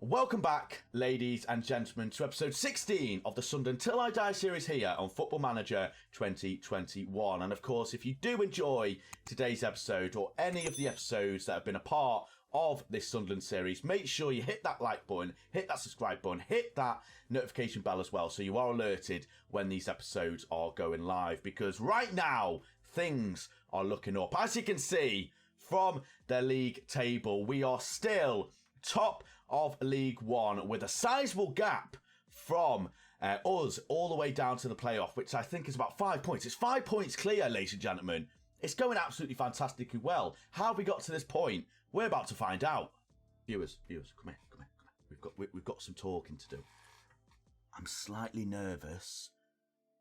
Welcome back, ladies and gentlemen, to episode 16 of the Sunderland Till I Die series here on Football Manager 2021. And of course, if you do enjoy today's episode or any of the episodes that have been a part of this Sunderland series, make sure you hit that like button, hit that subscribe button, hit that notification bell as well, so you are alerted when these episodes are going live. Because right now, things are looking up. As you can see from the league table, we are still top of League One with a sizable gap from us all the way down to the playoff, which I think is about 5 points. It's 5 points clear, ladies and gentlemen. It's going absolutely fantastically well. How have we got to this point? We're about to find out. Viewers, come here. We've got some talking to do. I'm slightly nervous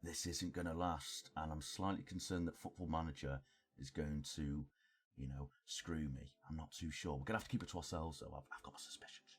this isn't going to last, and I'm slightly concerned that Football Manager is going to, screw me. I'm not too sure. We're going to have to keep it to ourselves, though. I've got my suspicions.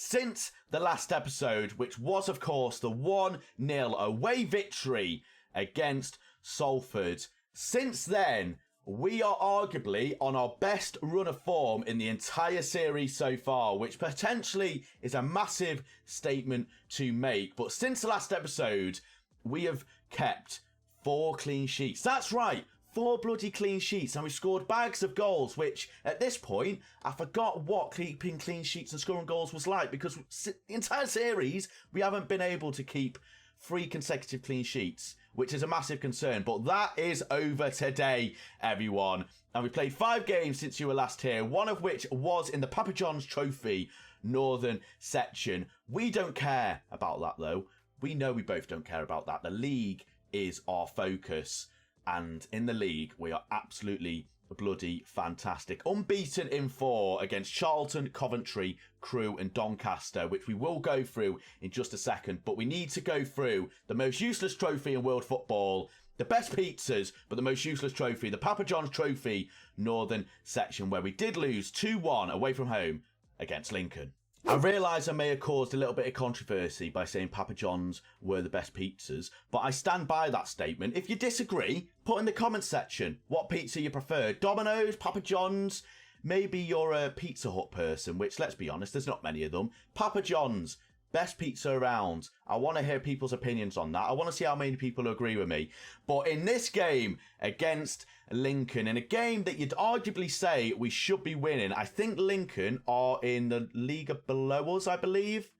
Since the last episode, which was, of course, the 1-0 away victory against Salford, since then, we are arguably on our best run of form in the entire series so far, which potentially is a massive statement to make. But since the last episode, we have kept 4 clean sheets. That's right. 4 bloody clean sheets, and we've scored bags of goals, which at this point, I forgot what keeping clean sheets and scoring goals was like, because the entire series, we haven't been able to keep 3 consecutive clean sheets, which is a massive concern. But that is over today, everyone. And we played 5 games since you were last here, one of which was in the Papa John's Trophy Northern section. We don't care about that, though. We know we both don't care about that. The league is our focus. And in the league, we are absolutely bloody fantastic. Unbeaten in 4 against Charlton, Coventry, Crewe and Doncaster, which we will go through in just a second. But we need to go through the most useless trophy in world football, the best pizzas, but the most useless trophy, the Papa John's Trophy Northern section, where we did lose 2-1 away from home against Lincoln. I realise I may have caused a little bit of controversy by saying Papa John's were the best pizzas, but I stand by that statement. If you disagree, put in the comments section what pizza you prefer. Domino's, Papa John's, maybe you're a Pizza Hut person, which, let's be honest, there's not many of them. Papa John's, best pizza around. I want to hear people's opinions on that. I want to see how many people agree with me. But in this game against Lincoln, in a game that you'd arguably say we should be winning, I think Lincoln are in the league below us, I believe.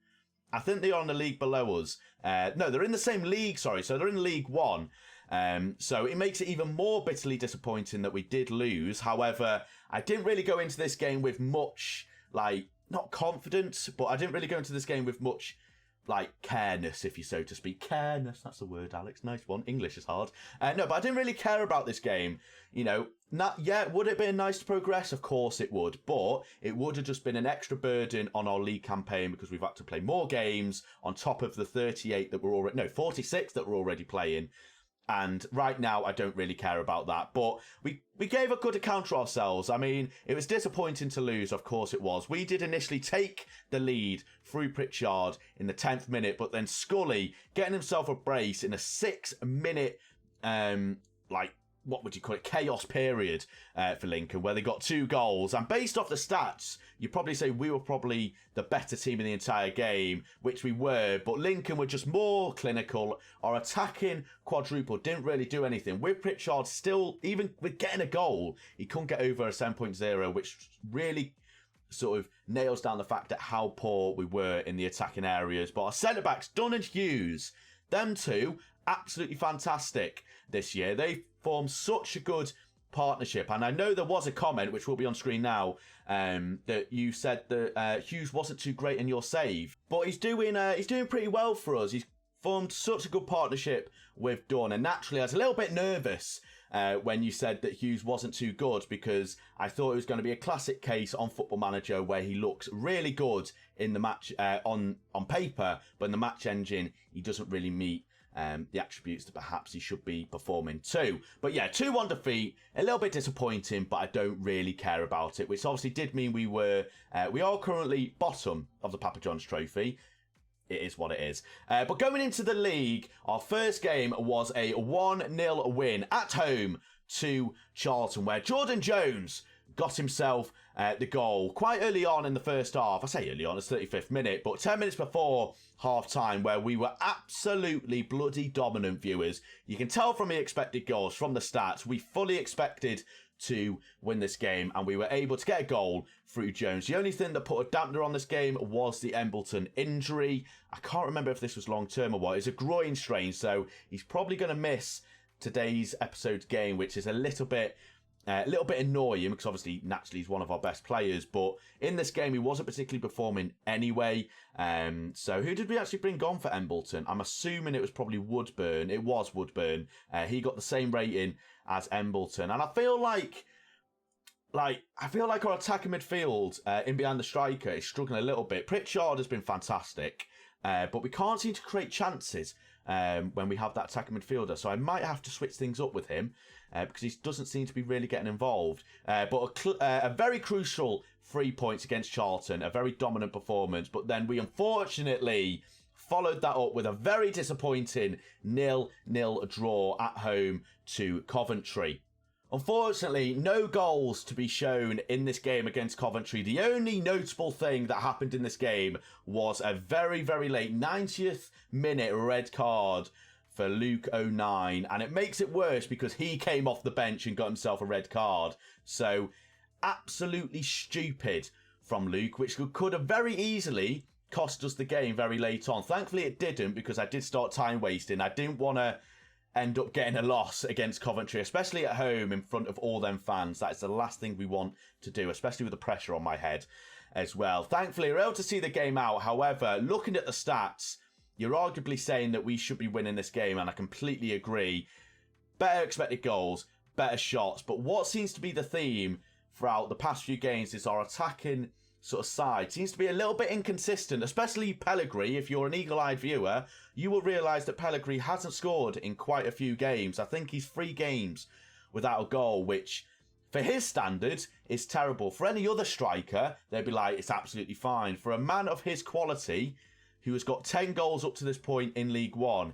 I think they are in the league below us. No, they're in the same league, sorry. So they're in League One. So it makes it even more bitterly disappointing that we did lose. However, I didn't really go into this game with much, not confidence, but I didn't really go into this game with much, careness, if you so to speak. Careness, that's the word, Alex. Nice one. English is hard. No, but I didn't really care about this game. Not yet. Would it have been nice to progress? Of course it would. But it would have just been an extra burden on our league campaign because we've had to play more games on top of the 46 that we're already playing. And right now, I don't really care about that. But we gave a good account to ourselves. I mean, it was disappointing to lose. Of course it was. We did initially take the lead through Pritchard in the 10th minute. But then Scully getting himself a brace in a 6-minute, what would you call it, chaos period for Lincoln, where they got 2 goals. And based off the stats, you'd probably say we were probably the better team in the entire game, which we were. But Lincoln were just more clinical. Our attacking quadruple didn't really do anything. With Pritchard still, even with getting a goal, he couldn't get over a 7.0, which really sort of nails down the fact that how poor we were in the attacking areas. But our centre-backs, Dunn and Hughes, them two, absolutely fantastic this year. They formed such a good partnership. And I know there was a comment, which will be on screen now, that you said that Hughes wasn't too great in your save. But he's doing pretty well for us. He's formed such a good partnership with Dunn. And naturally, I was a little bit nervous when you said that Hughes wasn't too good, because I thought it was going to be a classic case on Football Manager where he looks really good in the match on paper, but in the match engine, he doesn't really meet the attributes that perhaps he should be performing too. But yeah, 2-1 defeat, a little bit disappointing, but I don't really care about it, which obviously did mean we are currently bottom of the Papa John's Trophy. It is what it is. But going into the league, our first game was a 1-0 win at home to Charlton, where Jordan Jones got himself the goal quite early on in the first half. I say early on, it's 35th minute, but 10 minutes before half-time, where we were absolutely bloody dominant, viewers. You can tell from the expected goals, from the stats, we fully expected to win this game, and we were able to get a goal through Jones. The only thing that put a dampener on this game was the Embleton injury. I can't remember if this was long-term or what. It's a groin strain, so he's probably going to miss today's episode's game, which is a little bit annoying, because obviously naturally he's one of our best players, but in this game he wasn't particularly performing anyway. So who did we actually bring on for Embleton? I'm assuming it was probably Woodburn. It was Woodburn. He got the same rating as Embleton, and I feel like our attacking midfield in behind the striker is struggling a little bit. Pritchard has been fantastic, but we can't seem to create chances when we have that attacking midfielder, so I might have to switch things up with him. Because he doesn't seem to be really getting involved. But a very crucial 3 points against Charlton, a very dominant performance. But then we unfortunately followed that up with a very disappointing 0-0 draw at home to Coventry. Unfortunately, no goals to be shown in this game against Coventry. The only notable thing that happened in this game was a very, very late 90th minute red card for Luke 09, and it makes it worse because he came off the bench and got himself a red card. So absolutely stupid from Luke, which could have very easily cost us the game very late on. Thankfully it didn't, because I did start time wasting. I didn't want to end up getting a loss against Coventry, especially at home in front of all them fans. That is the last thing we want to do, especially with the pressure on my head as well. Thankfully we were able to see the game out. However, looking at the stats, you're arguably saying that we should be winning this game, and I completely agree. Better expected goals, better shots, but what seems to be the theme throughout the past few games is our attacking sort of side seems to be a little bit inconsistent, especially Pellegri. If you're an eagle-eyed viewer, you will realise that Pellegri hasn't scored in quite a few games. I think he's 3 games without a goal, which for his standards is terrible. For any other striker, they'd be like, it's absolutely fine. For a man of his quality, who has got 10 goals up to this point in League One,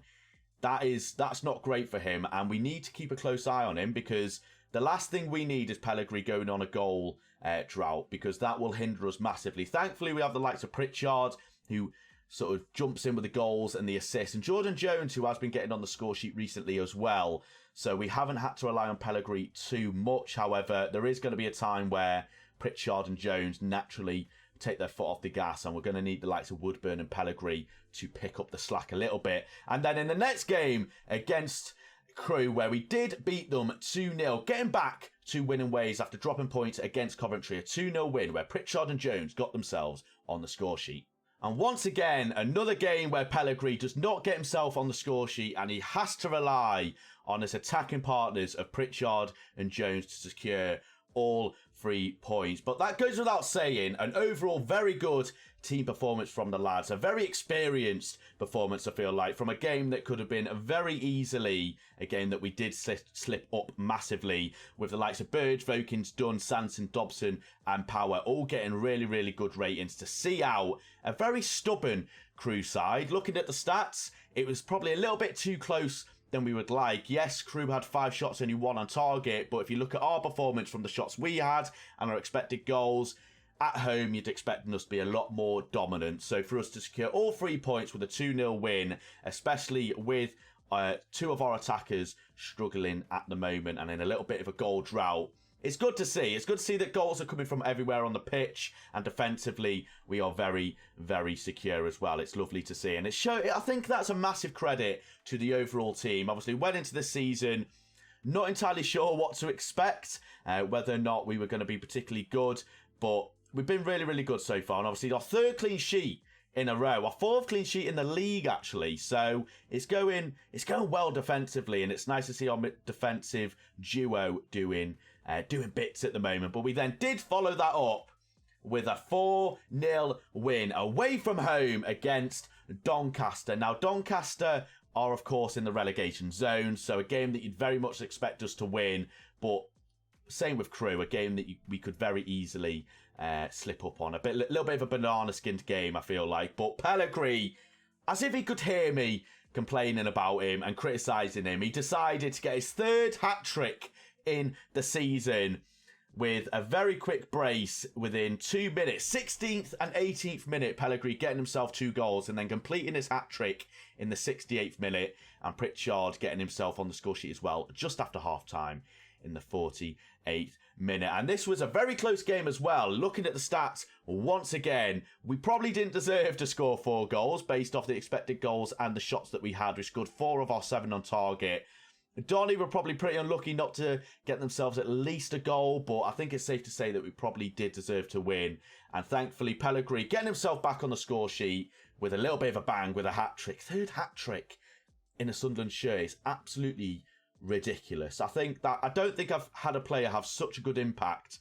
that's not great for him, and we need to keep a close eye on him, because the last thing we need is Pellegri going on a goal drought, because that will hinder us massively. Thankfully, we have the likes of Pritchard, who sort of jumps in with the goals and the assists, and Jordan Jones, who has been getting on the score sheet recently as well. So we haven't had to rely on Pellegri too much. However, there is going to be a time where Pritchard and Jones naturally take their foot off the gas, and we're going to need the likes of Woodburn and Pellegri to pick up the slack a little bit. And then in the next game against Crewe, where we did beat them 2-0, getting back to winning ways after dropping points against Coventry, a 2-0 win where Pritchard and Jones got themselves on the score sheet. And once again, another game where Pellegri does not get himself on the score sheet, and he has to rely on his attacking partners of Pritchard and Jones to secure all 3 points. But that goes without saying, an overall very good team performance from the lads. A very experienced performance, I feel like, from a game that could have been very easily a game that we did slip up massively, with the likes of Burge, Vokins, Dunn, Sanson, Dobson and Power all getting really, really good ratings to see out a very stubborn Crewe side. Looking at the stats, it was probably a little bit too close than we would like. Yes, Crewe had 5 shots, only 1 on target, but if you look at our performance from the shots we had and our expected goals, at home you'd expect us to be a lot more dominant. So for us to secure all 3 points with a 2-0 win, especially with 2 of our attackers struggling at the moment and in a little bit of a goal drought, it's good to see. It's good to see that goals are coming from everywhere on the pitch, and defensively we are very, very secure as well. It's lovely to see, and I think that's a massive credit to the overall team. Obviously, went into this season not entirely sure what to expect, whether or not we were going to be particularly good, but we've been really, really good so far. And obviously, our 3rd clean sheet in a row, our 4th clean sheet in the league actually. So it's going well defensively, and it's nice to see our defensive duo doing bits at the moment. But we then did follow that up with a 4-0 win away from home against Doncaster. Now, Doncaster are, of course, in the relegation zone, so a game that you'd very much expect us to win, but same with Crewe, a game that we could very easily slip up on. A little bit of a banana-skinned game, I feel like. But Pellegri, as if he could hear me complaining about him and criticising him, he decided to get his 3rd hat-trick in the season with a very quick brace within 2 minutes. 16th and 18th minute, Pellegri getting himself 2 goals and then completing his hat-trick in the 68th minute, and Pritchard getting himself on the score sheet as well just after half-time in the 48th minute. And this was a very close game as well. Looking at the stats, once again, we probably didn't deserve to score 4 goals based off the expected goals and the shots that we had. We scored 4 of our 7 on target. Donny were probably pretty unlucky not to get themselves at least a goal, but I think it's safe to say that we probably did deserve to win. And thankfully, Pellegri getting himself back on the score sheet with a little bit of a bang with a hat-trick. 3rd hat-trick in a Sunderland shirt is absolutely ridiculous. I don't think I've had a player have such a good impact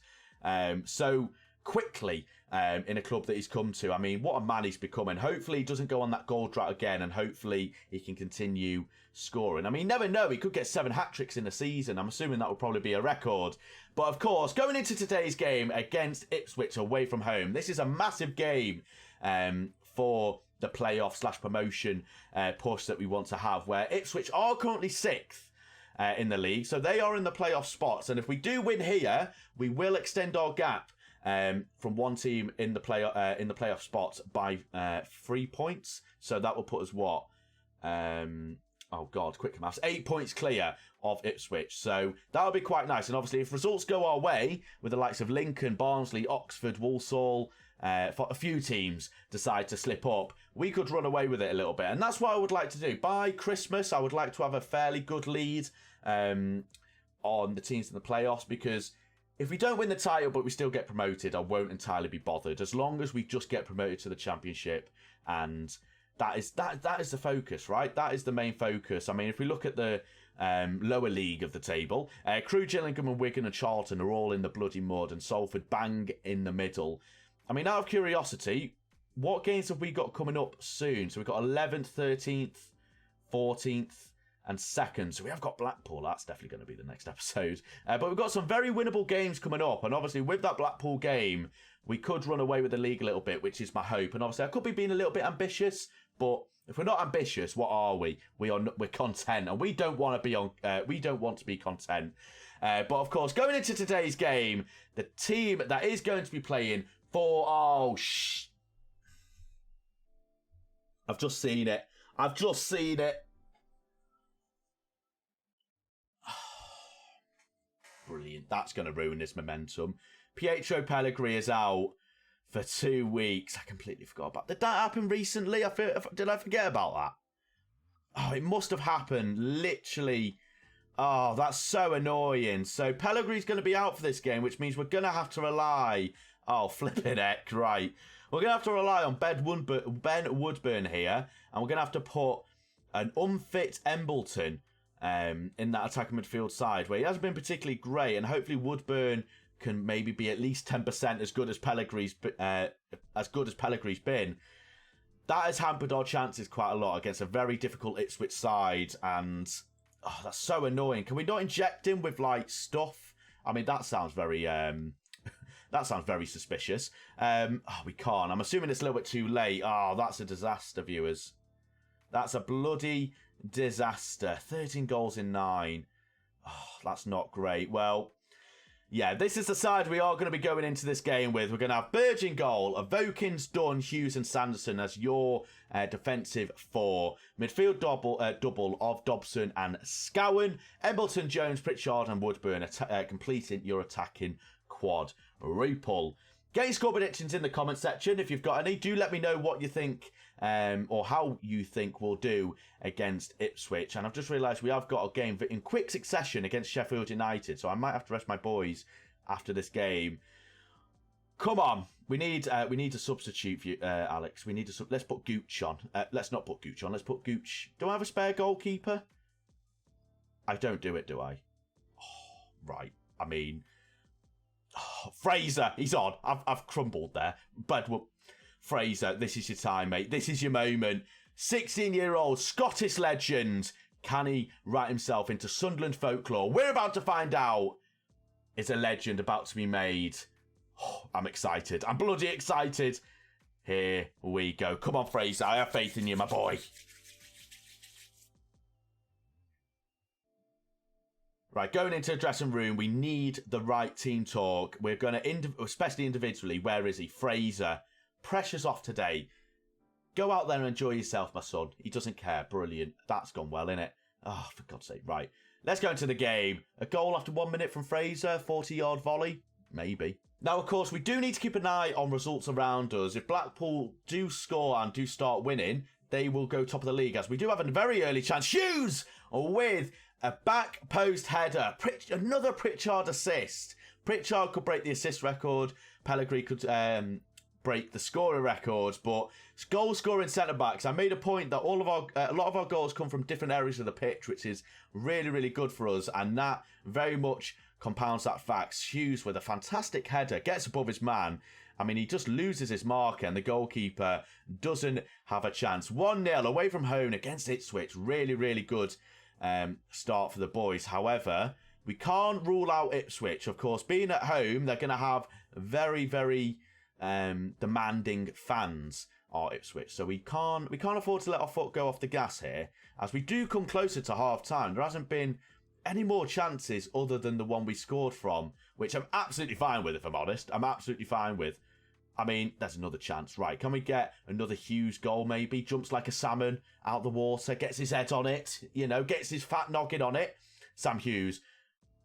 so quickly in a club that he's come to. I mean, what a man he's becoming. Hopefully he doesn't go on that goal drought again, and hopefully he can continue scoring. I mean, never know, he could get 7 hat-tricks in a season. I'm assuming that would probably be a record. But of course, going into today's game against Ipswich away from home, this is a massive game for the playoff / promotion push that we want to have, where Ipswich are currently 6th in the league, so they are in the playoff spots, and if we do win here, we will extend our gap from one team in the playoff spots by 3 points. So that will put us what? Oh God, quick maths. 8 points clear of Ipswich. So that'll be quite nice. And obviously, if results go our way with the likes of Lincoln, Barnsley, Oxford, Walsall, for a few teams decide to slip up, we could run away with it a little bit. And that's what I would like to do. By Christmas, I would like to have a fairly good lead on the teams in the playoffs, because if we don't win the title but we still get promoted, I won't entirely be bothered, as long as we just get promoted to the Championship. And that is the focus, right? That is the main focus. I mean, if we look at the lower league of the table, Crewe, Gillingham and Wigan and Charlton are all in the bloody mud, and Salford bang in the middle. I mean, out of curiosity, what games have we got coming up soon? So we've got 11th, 13th, 14th and 2nd. So we have got Blackpool. That's definitely going to be the next episode. But we've got some very winnable games coming up. And obviously with that Blackpool game, we could run away with the league a little bit, which is my hope. And obviously I could be being a little bit ambitious, but if we're not ambitious, what are we? We're content, and we don't want to be content. But of course, going into today's game, the team that is going to be playing for I've just seen it. Brilliant. That's going to ruin this momentum. Pietro Pellegri is out for 2 weeks. I completely forgot about that. Did that happen recently? Did I forget about that? Oh, it must have happened literally. Oh, that's so annoying. So Pellegri's going to be out for this game, which means we're going to have to rely. Oh, flipping heck, right. We're going to have to rely on Ben Woodburn here, and we're going to have to put an unfit Embleton in that attacking midfield side, where he hasn't been particularly great, and hopefully Woodburn can maybe be at least 10% as good as Pellegri's been. That has hampered our chances quite a lot against a very difficult Ipswich side, and that's so annoying. Can we not inject him with like stuff? I mean, that sounds very suspicious. We can't. I'm assuming it's a little bit too late. Oh, that's a disaster, viewers. That's a bloody disaster. 13 goals in 9. Oh, that's not great. Well, yeah, this is the side we are going to be going into this game with. We're going to have Burge in goal, Vokins, Dunn, Hughes and Sanderson as your defensive 4. Midfield double of Dobson and Scowen. Embleton, Jones, Pritchard and Woodburn completing your attacking quadruple. Get your score predictions in the comment section if you've got any. Do let me know what you think or how you think we'll do against Ipswich. And I've just realised we have got a game in quick succession against Sheffield United, so I might have to rest my boys after this game. Come on, we need to substitute for you, Alex. Let's put Gooch on. Let's not put Gooch on. Let's put Gooch. Do I have a spare goalkeeper? I don't do it, do I? Oh, right. I mean, Fraser, he's on. I've crumbled there. But Fraser, this is your time, mate. This is your moment. 16-year-old Scottish legend. Can he write himself into Sunderland folklore? We're about to find out. Is a legend about to be made? Oh, I'm excited. I'm bloody excited. Here we go. Come on, Fraser. I have faith in you, my boy. Right, going into the dressing room, we need the right team talk. We're going to, especially individually, where is he? Fraser. Pressure's off today. Go out there and enjoy yourself, my son. He doesn't care. Brilliant. That's gone well, innit? Oh, for God's sake. Right. Let's go into the game. A goal after 1 minute from Fraser. 40-yard volley. Maybe. Now, of course, we do need to keep an eye on results around us. If Blackpool do score and do start winning, they will go top of the league, as we do have a very early chance. Hughes with a back post header. Another Pritchard assist. Pritchard could break the assist record. Pellegri could break the scorer records, but goal scoring centre backs. I made a point that a lot of our goals come from different areas of the pitch, which is really, really good for us, and that very much compounds that fact. Hughes with a fantastic header, gets above his man. I mean, he just loses his marker and the goalkeeper doesn't have a chance. 1-0 away from home against Ipswich. Really, really good start for the boys. However, we can't rule out Ipswich. Of course, being at home, they're going to have very, very demanding fans, are Ipswich. So we can't afford to let our foot go off the gas here. As we do come closer to half-time, there hasn't been any more chances other than the one we scored from, which I'm absolutely fine with, if I'm honest. I'm absolutely fine with. I mean, there's another chance. Right, can we get another Hughes goal maybe? Jumps like a salmon out the water, gets his head on it, you know, gets his fat noggin on it. Sam Hughes.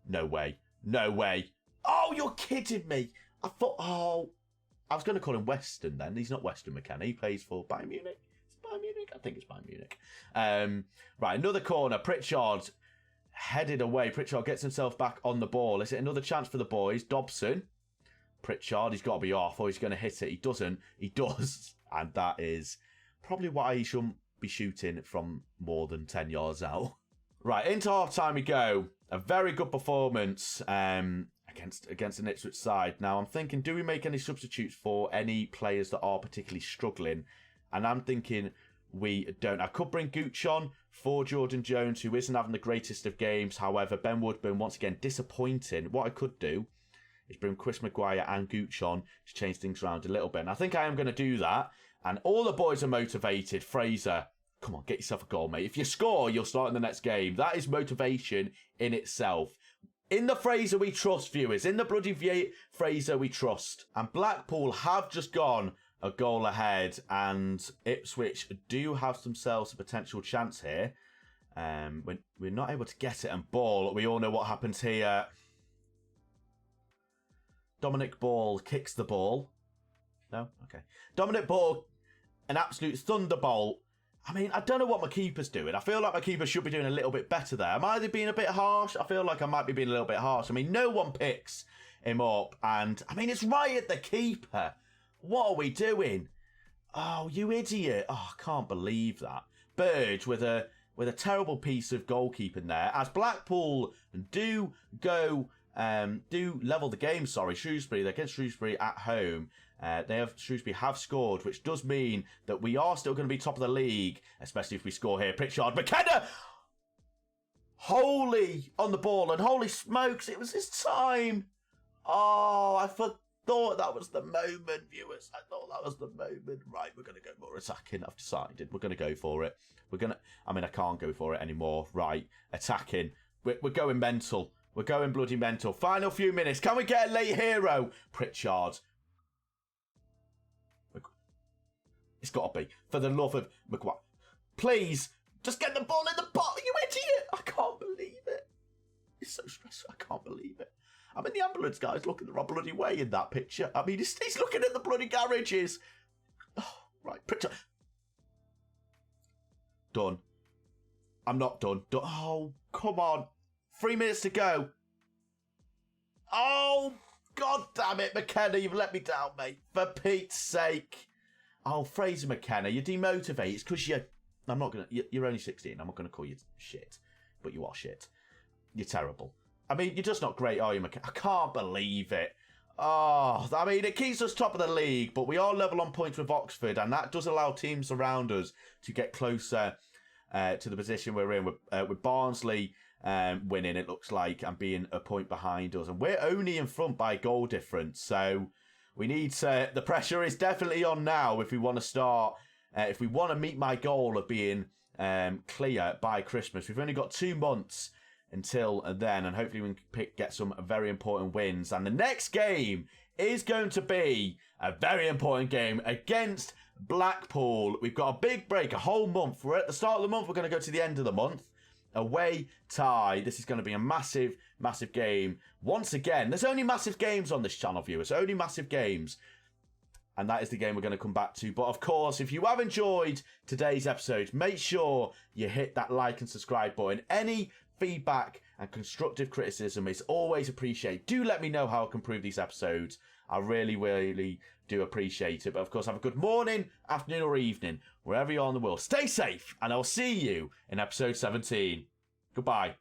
No way. No way. Oh, you're kidding me. I was going to call him Weston then. He's not Weston McKenna. He plays for Bayern Munich. Is it Bayern Munich? I think it's Bayern Munich. Right, another corner. Pritchard headed away. Pritchard gets himself back on the ball. Is it another chance for the boys? Dobson. Pritchard, he's got to be off or he's going to hit it. He doesn't. He does. And that is probably why he shouldn't be shooting from more than 10 yards out. Right, into half-time we go. A very good performance against an Ipswich side. Now, I'm thinking, do we make any substitutes for any players that are particularly struggling? And I'm thinking we don't. I could bring Gooch on for Jordan Jones, who isn't having the greatest of games. However, Ben Woodburn, once again, disappointing. What I could do is bring Chris Maguire and Gooch on to change things around a little bit. And I think I am going to do that. And all the boys are motivated. Fraser, come on, get yourself a goal, mate. If you score, you'll start in the next game. That is motivation in itself. In the Fraser we trust, viewers. In the bloody Fraser we trust. And Blackpool have just gone a goal ahead. And Ipswich do have themselves a potential chance here. We're not able to get it and ball. We all know what happens here. Dominic Ball kicks the ball. No? Okay. Dominic Ball, an absolute thunderbolt. I mean, I don't know what my keeper's doing. I feel like my keeper should be doing a little bit better there. Am I being a bit harsh? I feel like I might be being a little bit harsh. I mean, no one picks him up. And, I mean, it's right at the keeper. What are we doing? Oh, you idiot. Oh, I can't believe that. Burge with a terrible piece of goalkeeping there. As Blackpool do level the game, Shrewsbury. They're against Shrewsbury at home. Shrewsbury have scored, which does mean that we are still going to be top of the league, especially if we score here. Pritchard, McKenna! Holy on the ball, and holy smokes, it was his time. Oh, I thought that was the moment, viewers. I thought that was the moment. Right, we're going to go more attacking. I've decided we're going to go for it. I can't go for it anymore. Right, attacking. We're going mental. We're going bloody mental. Final few minutes. Can we get a late hero? Pritchard. It's got to be. For the love of Maguire. Please, just get the ball in the pot, you idiot. I can't believe it. It's so stressful. I can't believe it. I mean, the ambulance guy's looking the wrong bloody way in that picture. I mean, he's looking at the bloody garages. Oh, right, Pritchard. Done. I'm not done. Oh, come on. 3 minutes to go. Oh, God damn it, McKenna. You've let me down, mate. For Pete's sake. Oh, Fraser McKenna, you're demotivated. It's because you're only 16. I'm not going to call you shit. But you are shit. You're terrible. I mean, you're just not great, are you, McKenna? I can't believe it. Oh, I mean, it keeps us top of the league, but we are level on points with Oxford, and that does allow teams around us to get closer to the position we're in. With Barnsley winning, it looks like, and being a point behind us. And we're only in front by goal difference, so we need to... The pressure is definitely on now if we want to start... if we want to meet my goal of being clear by Christmas. We've only got 2 months until then, and hopefully we can get some very important wins. And the next game is going to be a very important game against Blackpool. We've got a big break, a whole month. We're at the start of the month. We're going to go to the end of the month. Away tie. This is going to be a massive, massive game. Once again, there's only massive games on this channel, viewers. Only massive games. And that is the game we're going to come back to. But of course, if you have enjoyed today's episode, make sure you hit that like and subscribe button. Any feedback and constructive criticism is always appreciated. Do let me know how I can improve these episodes. I really, really do appreciate it. But of course, have a good morning, afternoon or evening, wherever you are in the world. Stay safe, and I'll see you in episode 17. Goodbye.